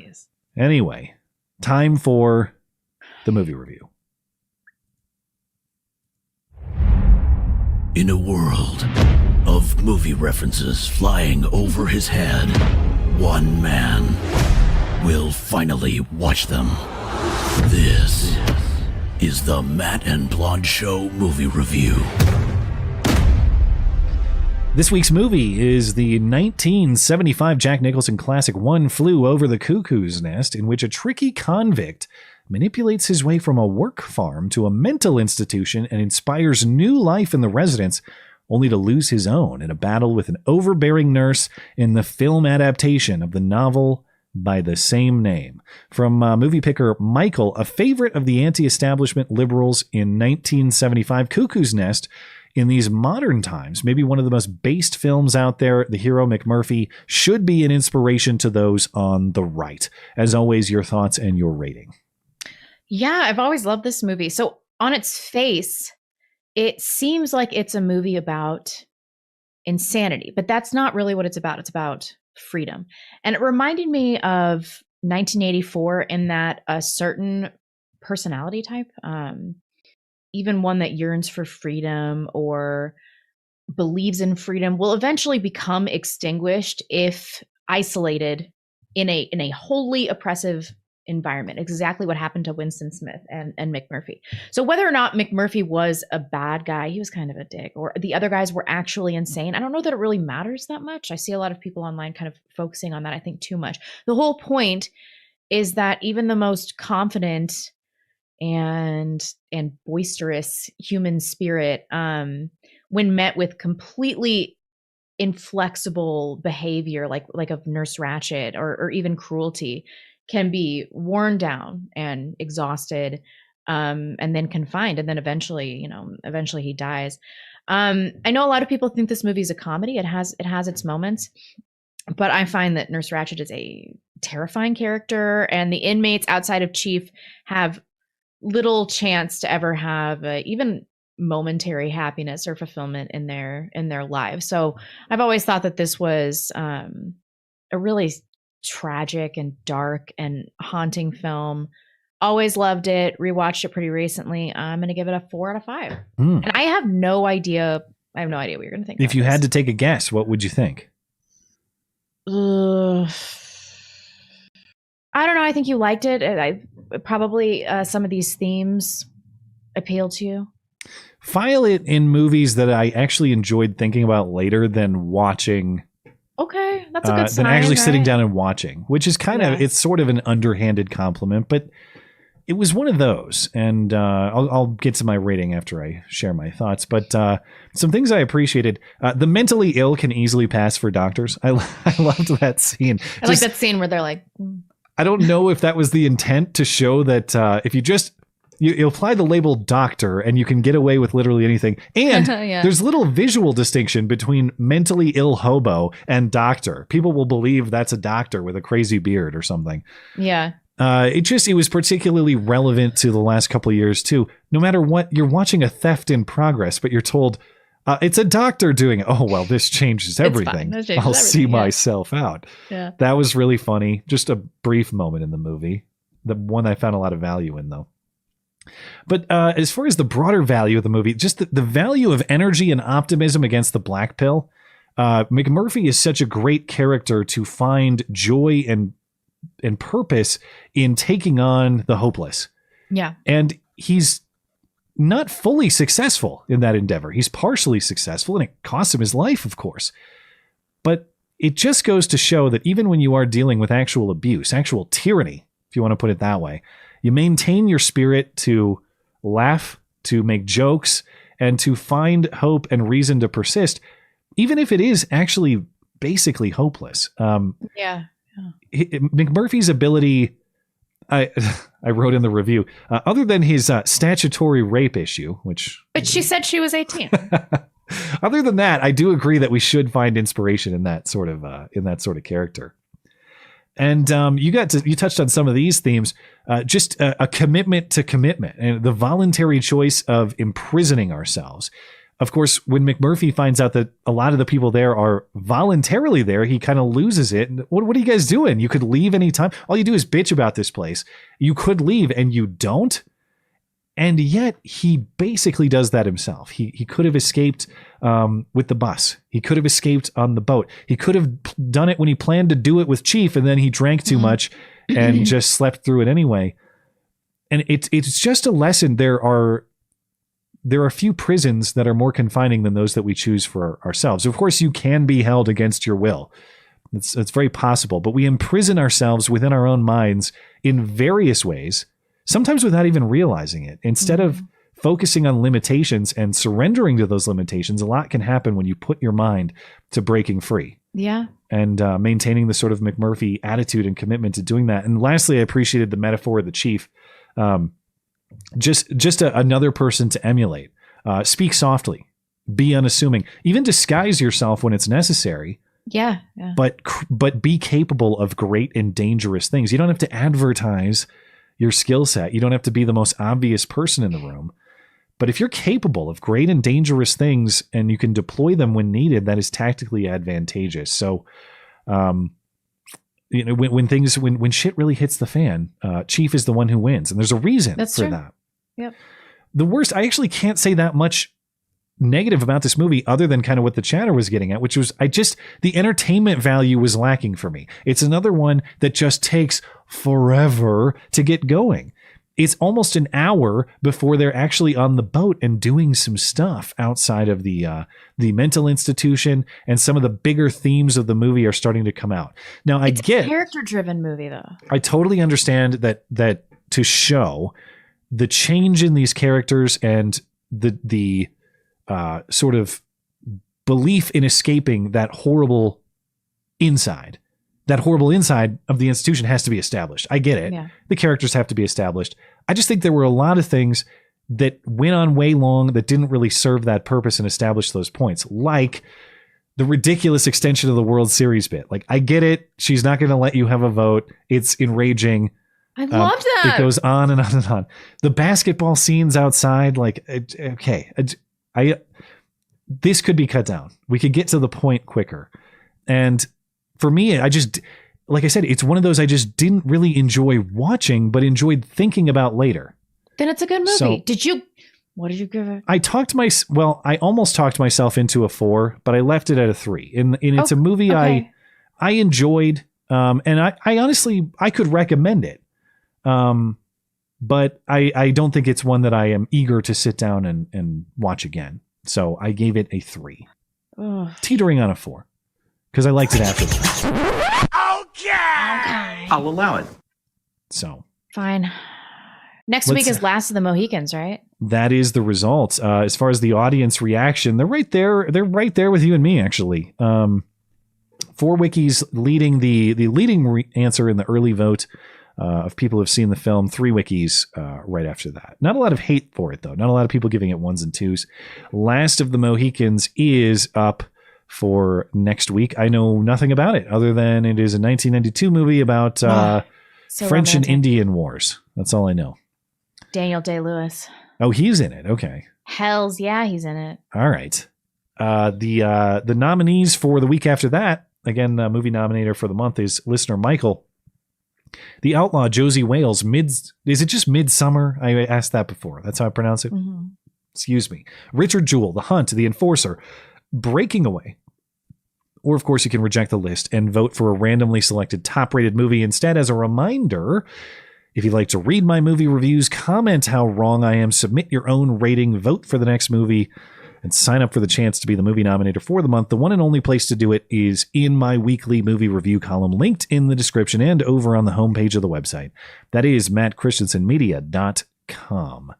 Jeez. Anyway, time for the movie review. In a world of movie references flying over his head, one man will finally watch them. This is the Matt and Blonde Show movie review. This week's movie is the 1975 Jack Nicholson classic One Flew Over the Cuckoo's Nest, in which a tricky convict manipulates his way from a work farm to a mental institution and inspires new life in the residents, only to lose his own in a battle with an overbearing nurse in the film adaptation of the novel by the same name. From movie picker Michael, a favorite of the anti-establishment liberals in 1975, Cuckoo's Nest, in these modern times, maybe one of the most based films out there, the hero McMurphy should be an inspiration to those on the right. As always, your thoughts and your rating. Yeah, I've always loved this movie. So on its face, it seems like it's a movie about insanity, but that's not really what it's about. It's about freedom. And it reminded me of 1984 in that a certain personality type, even one that yearns for freedom or believes in freedom, will eventually become extinguished if isolated in a wholly oppressive environment. Exactly what happened to Winston Smith and McMurphy. So whether or not McMurphy was a bad guy, he was kind of a dick, or the other guys were actually insane, I don't know that it really matters that much. I see a lot of people online kind of focusing on that, I think, too much. The whole point is that even the most confident and boisterous human spirit, when met with completely inflexible behavior like of Nurse Ratched or even cruelty, can be worn down and exhausted, and then confined, and then eventually he dies. I know a lot of people think this movie is a comedy. It has its moments, but I find that Nurse Ratched is a terrifying character, and the inmates outside of Chief have little chance to ever have even momentary happiness or fulfillment in their lives. So I've always thought that this was a really tragic and dark and haunting film. Always loved it. Rewatched it pretty recently. I'm going to give it a 4 out of 5. And I have no idea what you're going to think. If you had to take a guess, what would you think? I don't know. I think you liked it. I probably some of these themes appeal to you. File it in movies that I actually enjoyed thinking about later than watching. Okay, that's a good sign. Than actually sitting down and watching, which is kind of, it's sort of an underhanded compliment, but it was one of those. And I'll get to my rating after I share my thoughts. But some things I appreciated. The mentally ill can easily pass for doctors. I loved that scene. I like that scene where they're like... I don't know if that was the intent to show that if you just... You apply the label doctor and you can get away with literally anything. And there's little visual distinction between mentally ill hobo and doctor. People will believe that's a doctor with a crazy beard or something. Yeah. It was particularly relevant to the last couple of years too. No matter what, you're watching a theft in progress, but you're told it's a doctor doing it. Oh, well, this changes everything. I'll see myself out. Yeah. That was really funny. Just a brief moment in the movie. The one I found a lot of value in, though. But as far as the broader value of the movie, just the value of energy and optimism against the black pill, McMurphy is such a great character to find joy and purpose in taking on the hopeless. Yeah. And he's not fully successful in that endeavor. He's partially successful, and it costs him his life, of course. But it just goes to show that even when you are dealing with actual abuse, actual tyranny, if you want to put it that way, you maintain your spirit to laugh, to make jokes, and to find hope and reason to persist, even if it is actually basically hopeless. McMurphy's ability, I wrote in the review, other than his statutory rape issue, which... But she said she was 18. Other than that, I do agree that we should find inspiration in that sort of character. And you touched on some of these themes, just a commitment to commitment and the voluntary choice of imprisoning ourselves. of course, when McMurphy finds out that a lot of the people there are voluntarily there, he kind of loses it. And what are you guys doing? You could leave anytime. All you do is bitch about this place. You could leave and you don't. And yet he basically does that himself. He could have escaped with the bus. He could have escaped on the boat. He could have done it when he planned to do it with Chief, and then he drank too much and just slept through it anyway. And it's just a lesson. There are few prisons that are more confining than those that we choose for ourselves. Of course, you can be held against your will. It's very possible. But we imprison ourselves within our own minds in various ways, sometimes without even realizing it. Instead of focusing on limitations and surrendering to those limitations, a lot can happen when you put your mind to breaking free. Yeah. And maintaining the sort of McMurphy attitude and commitment to doing that. And lastly, I appreciated the metaphor of the Chief. Just another person to emulate. Speak softly. Be unassuming. Even disguise yourself when it's necessary. Yeah. But be capable of great and dangerous things. You don't have to advertise your skill set. You don't have to be the most obvious person in the room. But if you're capable of great and dangerous things and you can deploy them when needed, that is tactically advantageous. So, when shit really hits the fan, Chief is the one who wins. And there's a reason for that. Yep. The worst, I actually can't say that much negative about this movie other than kind of what the chatter was getting at, which was the entertainment value was lacking for me. It's another one that just takes forever to get going. It's almost an hour before they're actually on the boat and doing some stuff outside of the mental institution, and some of the bigger themes of the movie are starting to come out. Now, it's a character-driven movie, though. I totally understand that to show the change in these characters and the sort of belief in escaping that horrible inside of the institution has to be established. I get it. Yeah. The characters have to be established. I just think there were a lot of things that went on way long that didn't really serve that purpose and establish those points, like the ridiculous extension of the World Series bit. Like, I get it. She's not going to let you have a vote. It's enraging. I loved that. It goes on and on and on. The basketball scenes outside, okay. This could be cut down. We could get to the point quicker. And for me, like I said, it's one of those I just didn't really enjoy watching, but enjoyed thinking about later. Then it's a good movie. So, what did you give it? I almost talked myself into a 4, but I left it at a 3. And it's a movie I enjoyed, and I honestly, I could recommend it. But I don't think it's one that I am eager to sit down and watch again. So I gave it a 3. Ugh. Teetering on a 4. Because I liked it afterwards. Okay. I'll allow it. So. Fine. Next week is Last of the Mohicans, right? That is the result. As far as the audience reaction, they're right there. They're right there with you and me, actually. 4 wikis leading the leading answer in the early vote of people who've seen the film. 3 wikis right after that. Not a lot of hate for it, though. Not a lot of people giving it 1s and 2s. Last of the Mohicans is up for next week. I know nothing about it other than it is a 1992 movie about French romantic. And Indian wars. That's all I know. Daniel Day-Lewis. Oh, he's in it. Okay. Hells yeah, he's in it. All right. The nominees for the week after that, again, movie nominator for the month is listener Michael. The Outlaw, Josie Wales. Is it just Midsummer? I asked that before. That's how I pronounce it. Mm-hmm. Excuse me. Richard Jewell, The Hunt, The Enforcer, Breaking Away. Or, of course, you can reject the list and vote for a randomly selected top-rated movie instead. As a reminder, if you'd like to read my movie reviews, comment how wrong I am, submit your own rating, vote for the next movie, and sign up for the chance to be the movie nominator for the month. The one and only place to do it is in my weekly movie review column, linked in the description and over on the homepage of the website. That is mattchristiansenmedia.com.